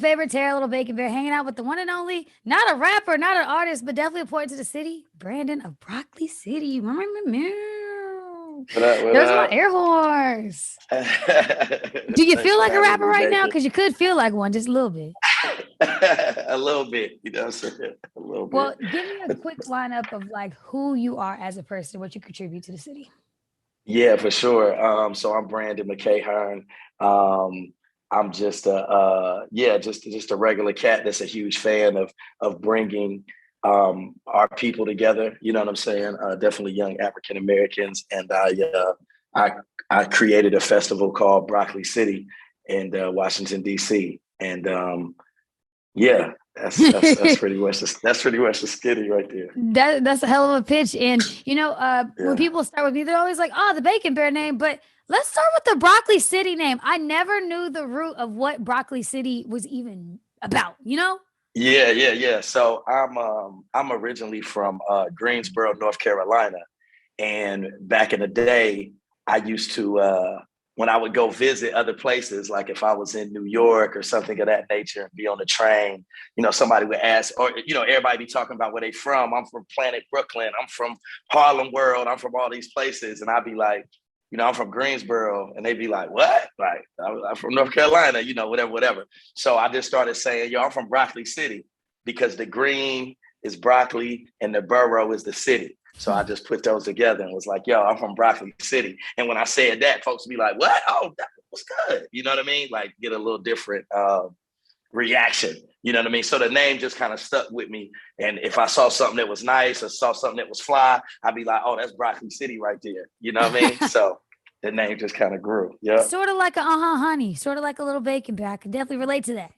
favorite Tara Little Bacon Bear, hanging out with the one and only, not a rapper, not an artist, but definitely important to the city, Brandon of Broccoli City. What up? What There's my up? air horse. Do you Thanks feel for like a having rapper me, right now? Nathan. Because you could feel like one, just a little bit. A little bit, you know what I'm saying? A little bit. Well, give me a quick lineup of like who you are as a person, what you contribute to the city. Yeah, for sure. So I'm Brandon McKay Hearn. I'm just just a regular cat that's a huge fan of bringing our people together. You know what I'm saying? Definitely young African Americans, and I I created a festival called Broccoli City in Washington D.C. And yeah, that's that's pretty much the skinny right there. That's a hell of a pitch. And when Yeah. people start with me, they're always like, "Oh, the Bacon Bear name." But let's start with the Broccoli City name. I never knew the root of what Broccoli City was even about. You know? Yeah. So I'm originally from Greensboro, North Carolina, and back in the day, I used to when I would go visit other places, like if I was in New York or something of that nature, and be on the train, somebody would ask, or everybody be talking about where they from. I'm from Planet Brooklyn. I'm from Harlem World. I'm from all these places, and I'd be like, I'm from Greensboro, and they'd be like, "What?" Like, I'm from North Carolina, whatever. So I just started saying, "Yo, I'm from Broccoli City," because the green is broccoli and the borough is the city. So I just put those together and was like, "Yo, I'm from Broccoli City." And when I said that, folks would be like, "What? Oh, that was good." You know what I mean? Like, get a little different reaction. You know what I mean? So the name just kind of stuck with me. And if I saw something that was nice or saw something that was fly, I'd be like, "Oh, that's Broccoli City right there." You know what I mean? So the name just kind of grew. Yeah. Sort of like a honey, sort of like a little bacon bear. I can definitely relate to that.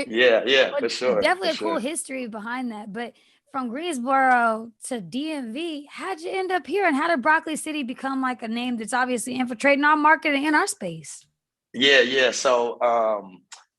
Yeah, But for sure. For definitely a cool sure. history behind that. But from Greensboro to DMV, how'd you end up here? And how did Broccoli City become like a name that's obviously infiltrating our market and in our space? Yeah. So,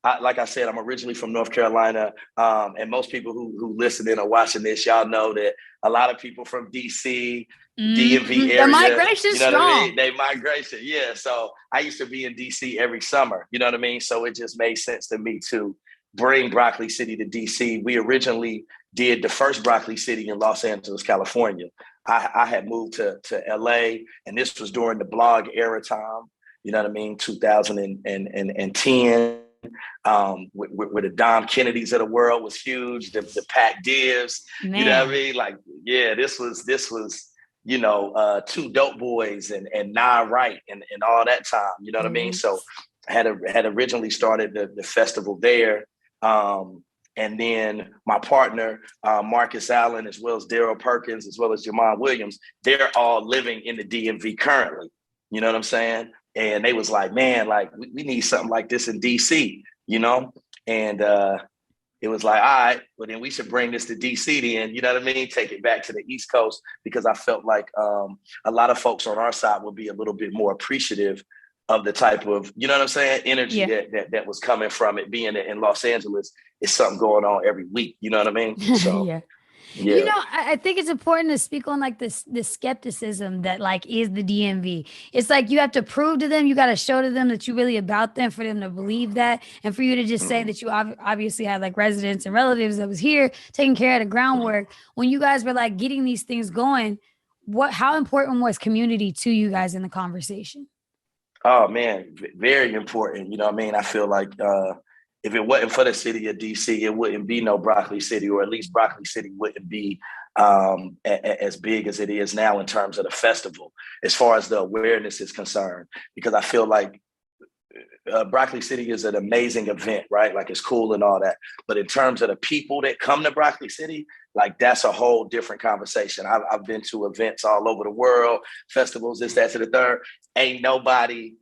like I said, I'm originally from North Carolina, and most people who listen in or watching this, y'all know that a lot of people from DC, DMV The area, migration you know what I mean? strong. They migration, yeah. So I used to be in DC every summer, you know what I mean? So it just made sense to me to bring Broccoli City to DC. We originally did the first Broccoli City in Los Angeles, California. I had moved to LA, and this was during the blog era time, you know what I mean, 2010, where the Dom Kennedys of the world was huge, the Pat Divs, you know what I Man. mean? Like, yeah, this was two dope boys and Nah Right and all that time, you know what The I mean? So roots. I had originally started the festival there. And then my partner, Marcus Allen, as well as Daryl Perkins, as well as Jamon Williams, they're all living in the DMV currently. You know what I'm saying? And they was like, "Man, like we need something like this in DC, you know?" And it was like, "All right, well then we should bring this to DC then, you know what I mean? Take it back to the East Coast," because I felt like a lot of folks on our side would be a little bit more appreciative of the type of, you know what I'm saying, energy Yeah. that was coming from it being in Los Angeles. Is something going on every week, you know what I mean? So Yeah. yeah. I think it's important to speak on like this skepticism that like is the DMV. It's like you have to prove to them, you got to show to them that you really about them for them to believe that, and for you to just say Mhm. that you obviously had like residents and relatives that was here taking care of the groundwork when you guys were like getting these things going. How important was community to you guys in the conversation? Oh man, very important. You know what I mean? I feel like if it wasn't for the city of DC, it wouldn't be no Broccoli City, or at least Broccoli City wouldn't be as big as it is now in terms of the festival, as far as the awareness is concerned. Because I feel like Broccoli City is an amazing event, right? Like it's cool and all that. But in terms of the people that come to Broccoli City, like that's a whole different conversation. I've been to events all over the world, festivals, this, that, to the third. Ain't nobody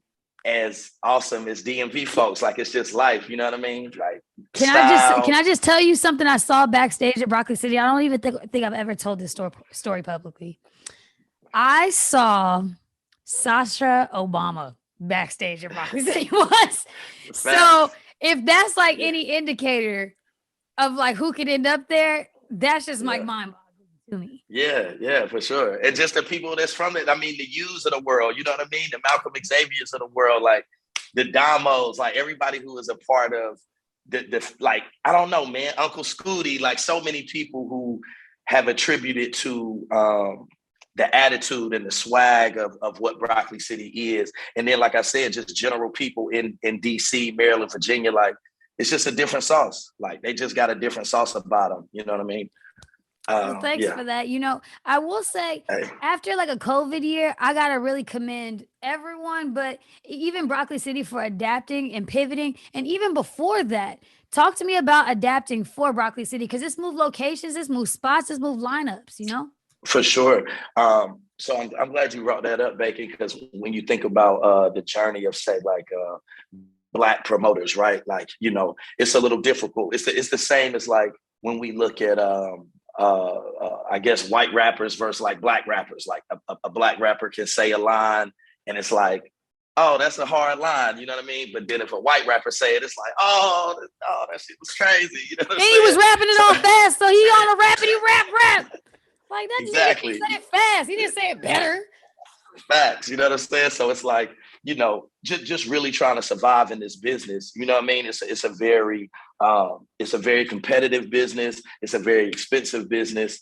as awesome as DMV folks. Like it's just life, you know what I mean? Like Can style. I just tell you something I saw backstage at Broccoli City? I don't even think I've ever told this story publicly. I saw Sasha Obama backstage at Broccoli City once. So Facts. if that's like Yeah, any indicator of like who could end up there, that's just like yeah. mind boggling to me. Yeah, for sure. And just the people that's from it. I mean, the U's of the world, you know what I mean? The Malcolm Xavier's of the world, like the Damos, like everybody who is a part of like, I don't know, man, Uncle Scooty, like so many people who have attributed to the attitude and the swag of what Broccoli City is. And then, like I said, just general people in DC, Maryland, Virginia, like it's just a different sauce. Like they just got a different sauce about them. You know what I mean? Well, thanks for that. I will say after like a COVID year, I got to really commend everyone, but even Broccoli City for adapting and pivoting. And even before that, talk to me about adapting for Broccoli City, because this moved locations, this moved spots, this moved lineups. For sure. So I'm glad you brought that up, Bacon, because when you think about the journey of, say, like Black promoters, right? Like, it's a little difficult. It's the same as like when we look at I guess white rappers versus like Black rappers. Like a Black rapper can say a line and it's like, oh, that's a hard line, you know what I mean? But then if a white rapper say it, it's like, oh, that shit was crazy. You know what I'm saying? He was rapping it all fast, so he on a rap and he rap. Like that exactly. He said it fast. He didn't say it better. Facts, you know what I'm saying? So it's like, just really trying to survive in this business. You know what I mean? It's a very competitive business. It's a very expensive business.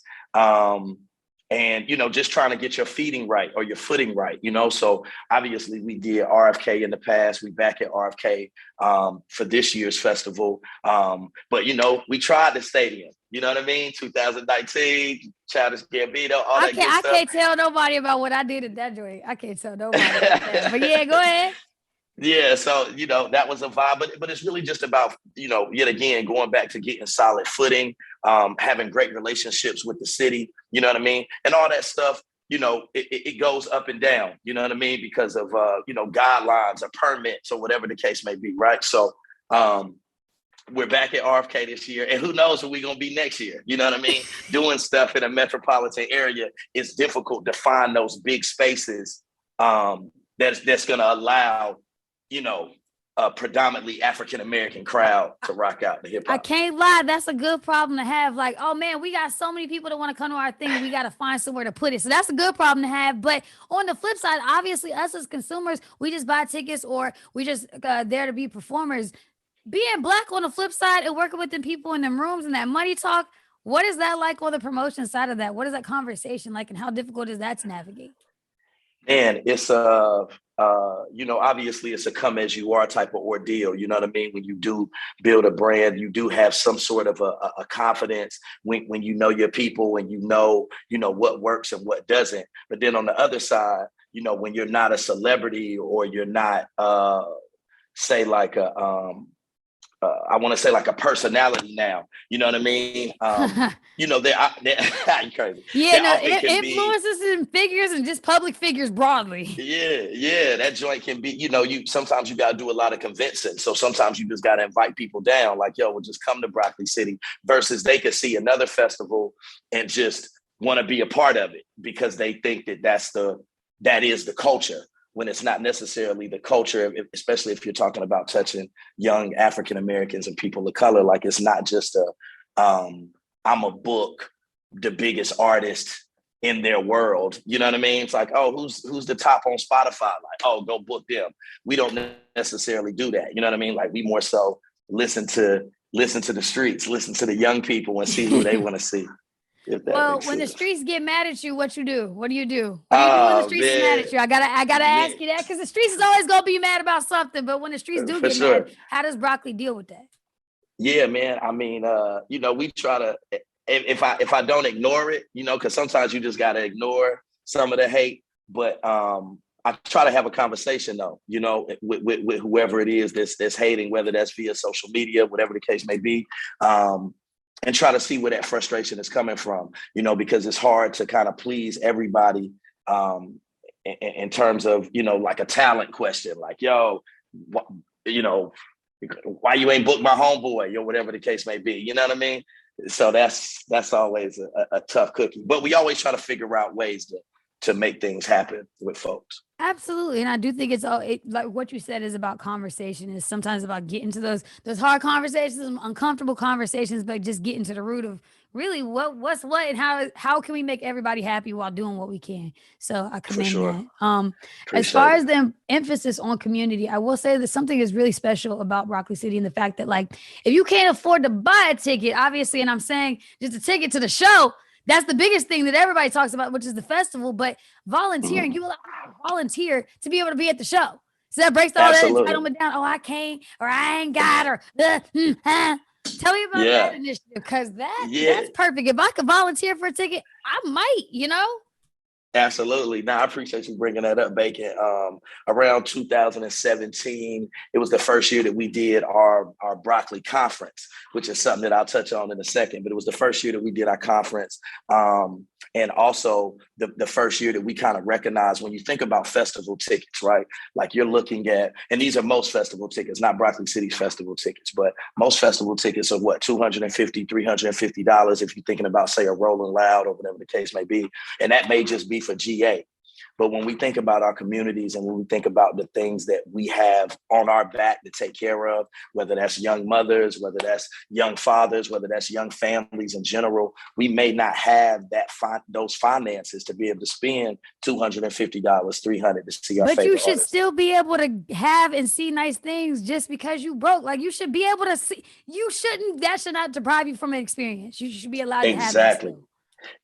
And, just trying to get your feeding right or your footing right, So obviously we did RFK in the past. We back at RFK for this year's festival. But, we tried the stadium, you know what I mean? 2019, Childish Gambino, all that good stuff. I can't tell nobody about what I did at that joint. I can't tell nobody about that. But yeah, go ahead. Yeah, so that was a vibe, but it's really just about yet again going back to getting solid footing, having great relationships with the city, you know what I mean, and all that stuff. It goes up and down, you know what I mean, because of guidelines or permits or whatever the case may be, right? So we're back at RFK this year, and who knows where we're gonna be next year? You know what I mean? Doing stuff in a metropolitan area, it's difficult to find those big spaces that's gonna allow a predominantly African-American crowd to rock out the hip hop. I can't lie. That's a good problem to have. Like, oh man, we got so many people that want to come to our thing and we got to find somewhere to put it. So that's a good problem to have. But on the flip side, obviously us as consumers, we just buy tickets or we just there to be performers. Being Black on the flip side and working with the people in them rooms and that money talk, what is that like on the promotion side of that? What is that conversation like and how difficult is that to navigate? And it's obviously it's a come as you are type of ordeal. You know what I mean? When you do build a brand, you do have some sort of a confidence when you know your people and you know what works and what doesn't. But then on the other side, when you're not a celebrity or you're not say like I want to say like a personality now, you know what I mean? They're crazy. Yeah, influencers and figures and just public figures broadly. Yeah, that joint can be, sometimes you got to do a lot of convincing. So sometimes you just got to invite people down like, yo, we'll just come to Broccoli City versus they could see another festival and just want to be a part of it because they think that is the culture. When it's not necessarily the culture, especially if you're talking about touching young African-Americans and people of color. Like it's not just I'm a book the biggest artist in their world. You know what I mean? It's like, oh, who's the top on Spotify? Like, oh, go book them. We don't necessarily do that. You know what I mean? Like we more so listen to the streets, listen to the young people and see who they want to see. Well, when the streets get mad at you, what you do? What do you do? What do you do when the streets is mad at you? I gotta ask you that because the streets is always gonna be mad about something. But when the streets do get mad, how does Broccoli deal with that? Yeah, man. I mean, we try to. If I don't ignore it, because sometimes you just gotta ignore some of the hate. But I try to have a conversation though, with whoever it is that's hating, whether that's via social media, whatever the case may be. And try to see where that frustration is coming from, because it's hard to kind of please everybody in terms of, like a talent question, like, yo, why you ain't booked my homeboy or whatever the case may be, you know what I mean? So that's always a tough cookie, but we always try to figure out ways to make things happen with folks. Absolutely. And I do think it's all like what you said is about conversation, is sometimes about getting to those hard conversations, uncomfortable conversations, but just getting to the root of really what's what and how can we make everybody happy while doing what we can. So I For commend sure. that. As far Appreciate it. as the emphasis on community, I will say that something is really special about Broccoli City, and the fact that, like, if you can't afford to buy a ticket, obviously, and I'm saying just a ticket to the show, that's the biggest thing that everybody talks about, which is the festival. But volunteering, Mhm. you will volunteer to be able to be at the show. So that breaks all that Absolutely. entitlement down. Oh, I can't, or I ain't got, or tell me about that Yeah. initiative, because Yeah. that's perfect. If I could volunteer for a ticket, I might, you know. Absolutely. Now, I appreciate you bringing that up, Bacon. Around 2017, it was the first year that we did our broccoli conference, which is something that I'll touch on in a second. But it was the first year that we did our conference. And also the first year that we kind of recognized, when you think about festival tickets, right? Like, you're looking at, and these are most festival tickets, not Broccoli City's festival tickets, but most festival tickets are what, $250, $350 if you're thinking about, say, a Rolling Loud or whatever the case may be. And that may just be for GA. But when we think about our communities and when we think about the things that we have on our back to take care of, whether that's young mothers, whether that's young fathers, whether that's young families in general, we may not have those finances to be able to spend $250, $300 to see our But you favorite should artists. still be able to have and see nice things just because you broke. Like, you should be able to see. You shouldn't. That should not deprive you from an experience. You should be allowed to have that Exactly. still.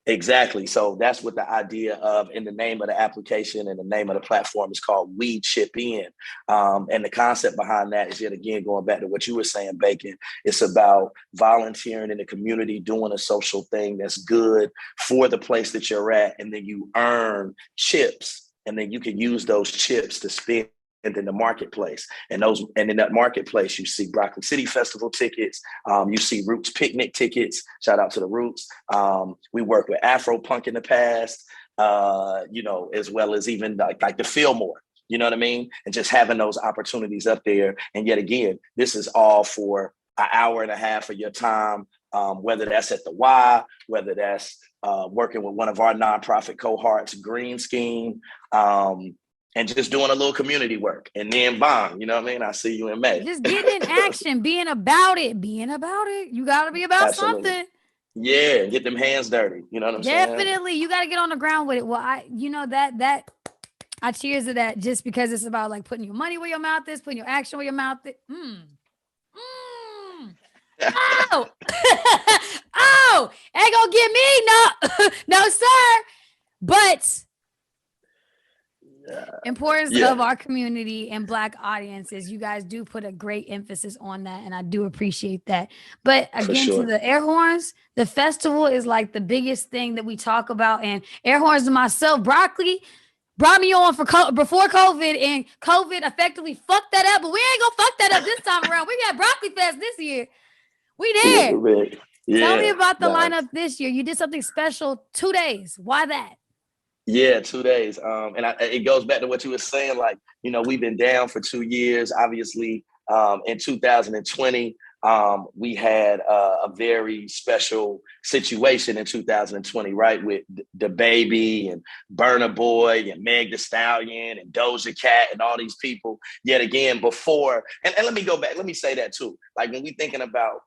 Exactly. So that's what the idea of, in the name of the application and the name of the platform, is called WeChip In. And the concept behind that is, yet again, going back to what you were saying, Bacon, it's about volunteering in the community, doing a social thing that's good for the place that you're at. And then you earn chips, and then you can use those chips to spend in the marketplace. And in that marketplace, you see Broccoli City Festival tickets, you see Roots picnic tickets. Shout out to the Roots. We work with Afro Punk in the past, as well as even like the Fillmore. You know what I mean? And just having those opportunities up there. And yet again, this is all for an hour and a half of your time, whether that's at the Y, whether that's working with one of our nonprofit cohorts, Green Scheme, and just doing a little community work. And then bang, you know what I mean? I see you in May. Just getting in action, being about it, You got to be about Absolutely. something. Yeah, get them hands dirty. You know what I'm saying? Definitely, you got to get on the ground with it. Well, that I cheers to that, just because it's about, like, putting your money where your mouth is, putting your action where your mouth is. Oh, oh, ain't gonna get me, no, no, sir. But importance Yeah, of our community and Black audiences, you guys do put a great emphasis on that, and I do appreciate that. But for again, to sure. the air horns, the festival is like the biggest thing that we talk about. And air horns to myself, Broccoli brought me on before COVID, and COVID effectively fucked that up. But we ain't gonna fuck that up this time around. We got Broccoli Fest this year. We Yeah, there. man. Tell me Yeah. about the No. lineup this year. You did something special, 2 days. Why that? Yeah, 2 days. It goes back to what you were saying. Like, we've been down for 2 years. Obviously, in 2020, we had a very special situation in 2020, right? With the baby and Burna Boy and Meg Thee Stallion and Doja Cat and all these people. Yet again, before, and let me go back. Let me say that too. Like, when we thinking about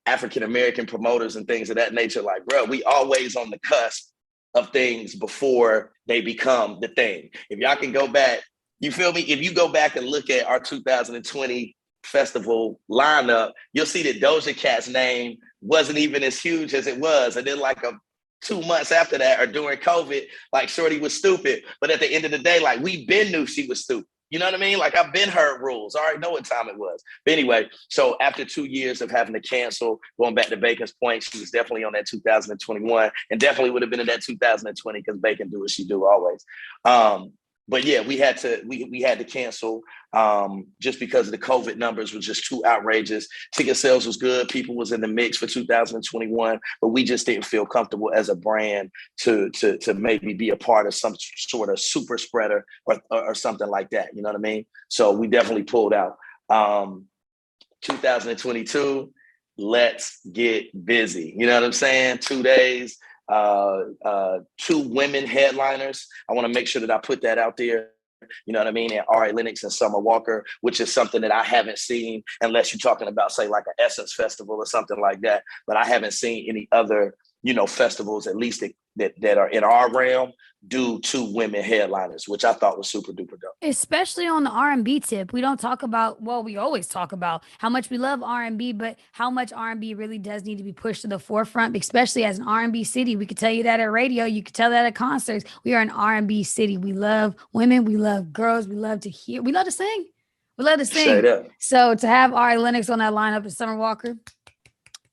African American promoters and things of that nature, like, bro, we always on the cusp of things before they become the thing. If y'all can go back, you feel me? If you go back and look at our 2020 festival lineup, you'll see that Doja Cat's name wasn't even as huge as it was. And then, like, 2 months after that, or during COVID, like, Shorty was stupid. But at the end of the day, like, we been knew she was stupid. You know what I mean? Like, I've been heard rules. I already know what time it was. But anyway, so after 2 years of having to cancel, going back to Bacon's point, she was definitely on that 2021, and definitely would have been in that 2020, because Bacon do what she do always. But yeah, we had to cancel, just because the COVID numbers were just too outrageous. Ticket sales was good. People was in the mix for 2021, but we just didn't feel comfortable as a brand to maybe be a part of some sort of super spreader or something like that. You know what I mean? So we definitely pulled out. 2022, let's get busy. You know what I'm saying? 2 days. 2 women headliners. I want to make sure that I put that out there. You know what I mean? And Ari Lennox and Summer Walker, which is something that I haven't seen unless you're talking about, say, like an Essence Festival or something like that. But I haven't seen any other, festivals, at least that are in our realm, do 2 women headliners, which I thought was super duper dope. Especially on the R&B tip. We don't talk about, well, we always talk about how much we love R&B, but how much R&B really does need to be pushed to the forefront, especially as an R&B city. We could tell you that at radio. You could tell that at concerts. We are an R&B city. We love women. We love girls. We love to hear. We love to sing. We love to sing. So to have Ari Lennox on that lineup and Summer Walker,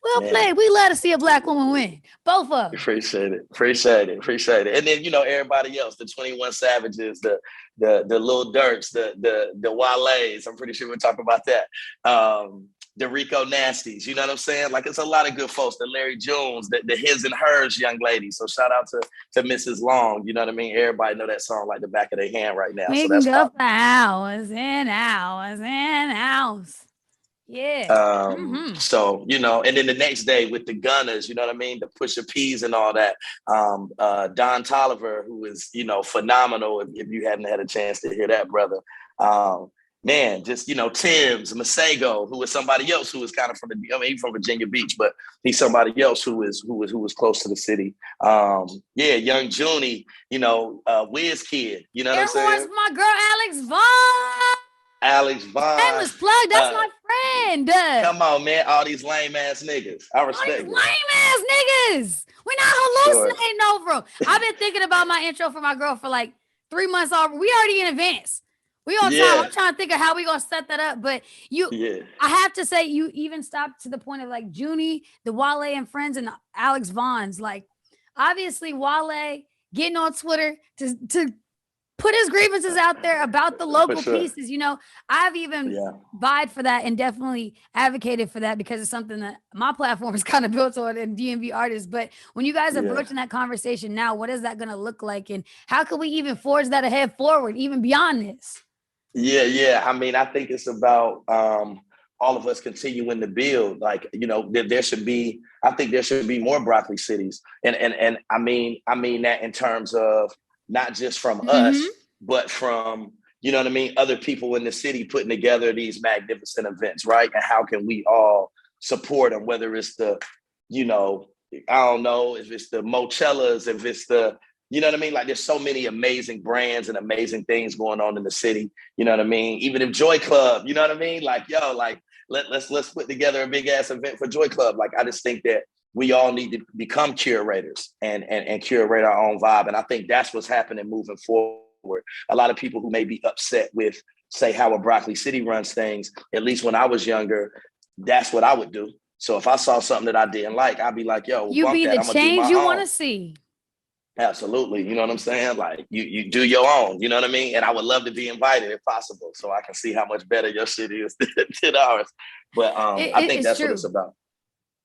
well played. We love to see a black woman win. Both of them. Appreciate it. And then, everybody else, the 21 Savages, the Lil Durks, the Wale's. I'm pretty sure we'll talk about that. The Rico Nasties, you know what I'm saying? Like, it's a lot of good folks. The Larry Jones, the His and Hers young lady. So shout out to Mrs. Long. You know what I mean? Everybody know that song like the back of their hand right now. We so can that's go for hours and hours and hours. Yeah. So, and then the next day with the Gunners, you know what I mean? The Pusha P's and all that. Don Tolliver, who is, phenomenal. If you hadn't had a chance to hear that, brother. Tim's, Masego, who is somebody else who is kind of he's from Virginia Beach, but he's somebody else who was close to the city. Young Junie, Wiz Kid, you know what I'm saying? My girl, Alex Vaughn. Shameless plug. That's my friend. Come on, man. All these lame ass niggas. I respect it. Lame ass niggas. We're not hallucinating over them. I've been thinking about my intro for my girl for like 3 months already. We already in advance. We on time. I'm trying to think of how we gonna set that up. But I have to say, you even stopped to the point of like Junie, the Wale and Friends, and Alex Vaughn's. Like, obviously, Wale getting on Twitter to put his grievances out there about the local pieces. I've even vied for that and definitely advocated for that because it's something that my platform is kind of built on and DMV artists. But when you guys are broaching that conversation now, what is that going to look like? And how can we even forge that ahead forward, even beyond this? Yeah. I mean, I think it's about all of us continuing to build. Like, there should be more broccoli cities. And I mean that in terms of not just from us, but from, other people in the city putting together these magnificent events, right? And how can we all support them, whether it's the, I don't know, if it's the Mochellas, if it's the, you know what I mean? Like, there's so many amazing brands and amazing things going on in the city. You know what I mean? Even if Joy Club, you know what I mean? Like, let's put together a big ass event for Joy Club. Like, I just think that we all need to become curators and curate our own vibe. And I think that's what's happening moving forward. A lot of people who may be upset with, say, how a Broccoli City runs things, at least when I was younger, that's what I would do. So if I saw something that I didn't like, I'd be like, yo, you be the change you want to see. Absolutely. You know what I'm saying? Like, you do your own, you know what I mean? And I would love to be invited if possible, so I can see how much better your shit is than ours. But I think that's what it's about.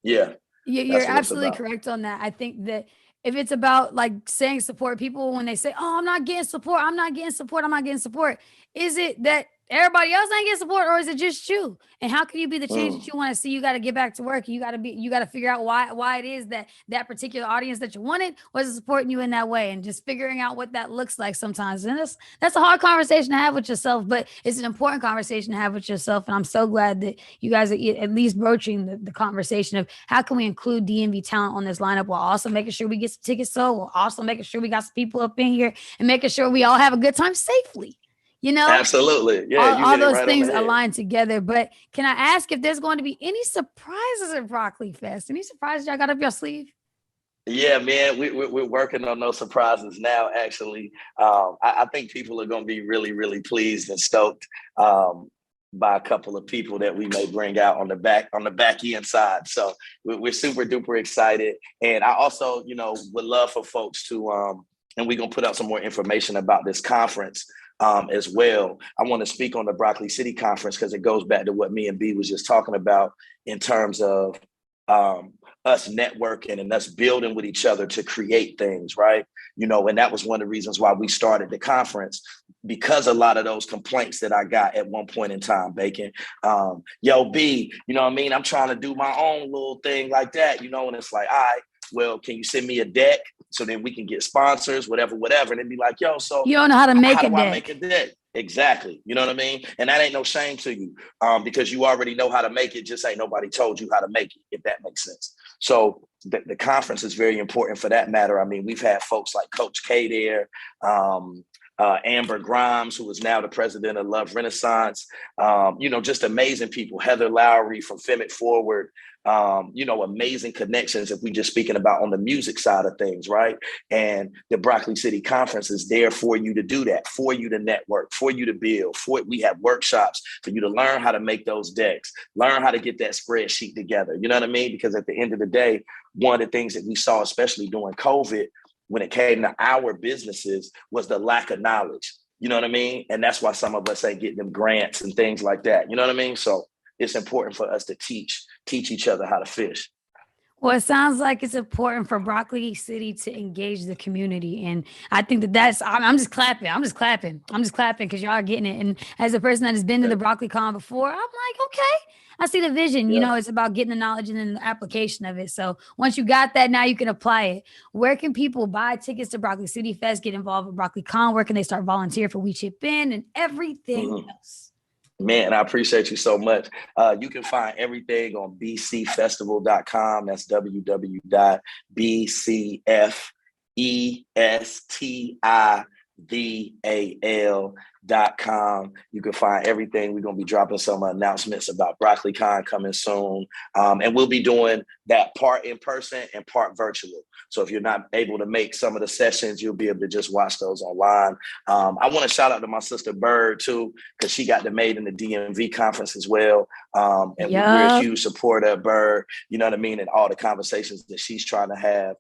Yeah. You're absolutely correct on that. I think that if it's about like saying support, people when they say, oh, I'm not getting support, is it that everybody else ain't getting support, or is it just you? And how can you be the change that you want to see? You got to get back to work. You got to figure out why it is that particular audience that you wanted wasn't supporting you in that way, and just figuring out what that looks like sometimes. And that's a hard conversation to have with yourself, but it's an important conversation to have with yourself. And I'm so glad that you guys are at least broaching the conversation of how can we include DMV talent on this lineup while also making sure we get some tickets sold, while also making sure we got some people up in here and making sure we all have a good time safely. Absolutely. Yeah. All those things align together. But can I ask if there's going to be any surprises at Broccoli Fest? Any surprises y'all got up your sleeve? Yeah, man, we're working on those surprises now, actually. I think people are going to be really, really pleased and stoked by a couple of people that we may bring out on the back end side. So we're super duper excited. And I also, would love for folks to, and we're going to put out some more information about this conference as well. I want to speak on the Broccoli City Conference because it goes back to what me and B was just talking about in terms of us networking and us building with each other to create things, right? And that was one of the reasons why we started the conference, because a lot of those complaints that I got at one point in time, Bacon, yo, B, you know what I mean? I'm trying to do my own little thing like that, and it's like, all right, Well, can you send me a deck so then we can get sponsors, whatever. And it'd be like, yo, so You don't know how to make how a do I deck. make a deck? Exactly. You know what I mean? And that ain't no shame to you, because you already know how to make it. Just ain't nobody told you how to make it, if that makes sense. So the conference is very important for that matter. I mean, we've had folks like Coach K there, Amber Grimes, who is now the president of Love Renaissance, just amazing people. Heather Lowry from Fem It Forward, amazing connections if we just speaking about on the music side of things, right? And the Broccoli City Conference is there for you to do that, for you to network, for you to build, we have workshops for you to learn how to make those decks, learn how to get that spreadsheet together. You know what I mean? Because at the end of the day, one of the things that we saw, especially during COVID, when it came to our businesses, was the lack of knowledge. You know what I mean? And that's why some of us ain't getting them grants and things like that. You know what I mean? So it's important for us to teach each other how to fish. Well, it sounds like it's important for Broccoli City to engage the community. And I think I'm just clapping. I'm just clapping because y'all are getting it. And as a person that has been to the Broccoli Con before, I'm like, okay, I see the vision. Yeah. It's about getting the knowledge and then the application of it. So once you got that, now you can apply it. Where can people buy tickets to Broccoli City Fest, get involved with Broccoli Con? Where can they start volunteer for WeChip in and everything else? Man, I appreciate you so much. You can find everything on bcfestival.com. That's www.bcfestival.com. You can find everything. We're going to be dropping some announcements about BroccoliCon coming soon. And we'll be doing that part in person and part virtual. So if you're not able to make some of the sessions, you'll be able to just watch those online. I want to shout out to my sister Bird too, because she got the Made in the DMV conference as well. And we're a huge supporter of Bird, you know what I mean? And all the conversations that she's trying to have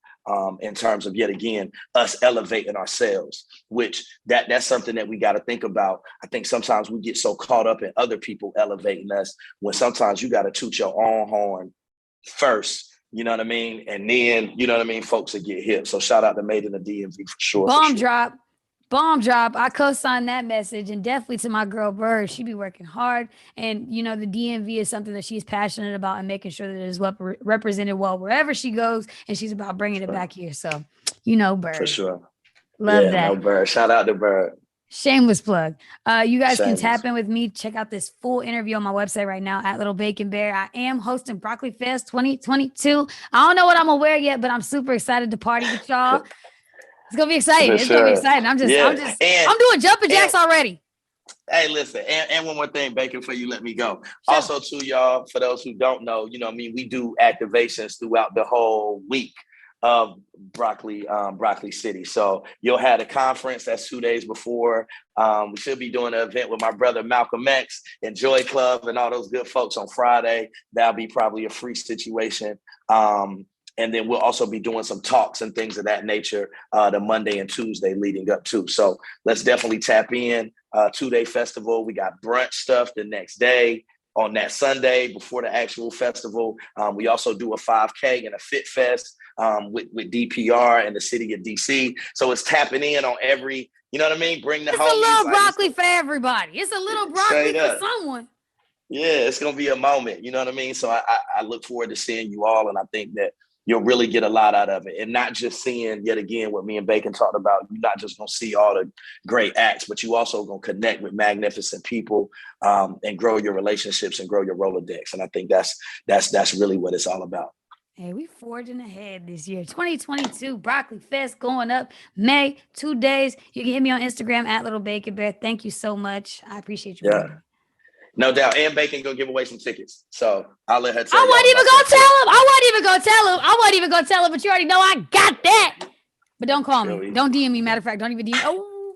in terms of, yet again, us elevating ourselves, which that's something that we got to think about. I think sometimes we get so caught up in other people elevating us when sometimes you got to toot your own horn first. You know what I mean? And then, you know what I mean? Folks that get hit. So shout out to Made in the DMV for sure. Bomb drop. I co-signed that message, and definitely to my girl Bird. She be working hard. And, the DMV is something that she's passionate about and making sure that it is represented well wherever she goes. And she's about bringing it back here. So, Bird. For sure. Love that. No, Bird. Shout out to Bird. Shameless plug. You guys can tap in with me. Check out this full interview on my website right now at Little Bacon Bear. I am hosting Broccoli Fest 2022. I don't know what I'm gonna wear yet, but I'm super excited to party with y'all. It's gonna be exciting. Gonna be exciting. I'm doing jumping jacks already. Hey, listen, and one more thing, Bacon, before you let me go. Sure. Also, to y'all, for those who don't know, we do activations throughout the whole week of Broccoli City. So you'll have a conference that's 2 days before. We should be doing an event with my brother Malcolm X and Joy Club and all those good folks on Friday. That'll be probably a free situation. And then we'll also be doing some talks and things of that nature the Monday and Tuesday leading up to. So let's definitely tap in. 2-day festival. We got brunch stuff the next day. On that Sunday before the actual festival, we also do a 5K and a Fit Fest with DPR and the city of DC. So it's tapping in on every, you know what I mean? Bring the homies. It's a little broccoli for everybody. It's a little broccoli for someone. Yeah, it's going to be a moment. You know what I mean? So I look forward to seeing you all. And I think that you'll really get a lot out of it. And not just seeing, yet again, what me and Bacon talked about. You're not just going to see all the great acts, but you also going to connect with magnificent people and grow your relationships and grow your Rolodex. And I think that's really what it's all about. Hey, we forging ahead this year. 2022 Broccoli Fest going up May, 2 days. You can hit me on Instagram at Little Bacon Bear. Thank you so much. I appreciate you. Yeah. No doubt. And Bacon gonna give away some tickets. So I'll let her tell I wasn't even gonna tell him, but you already know I got that. But don't call me. Don't DM me. Matter of fact, don't even DM. Oh.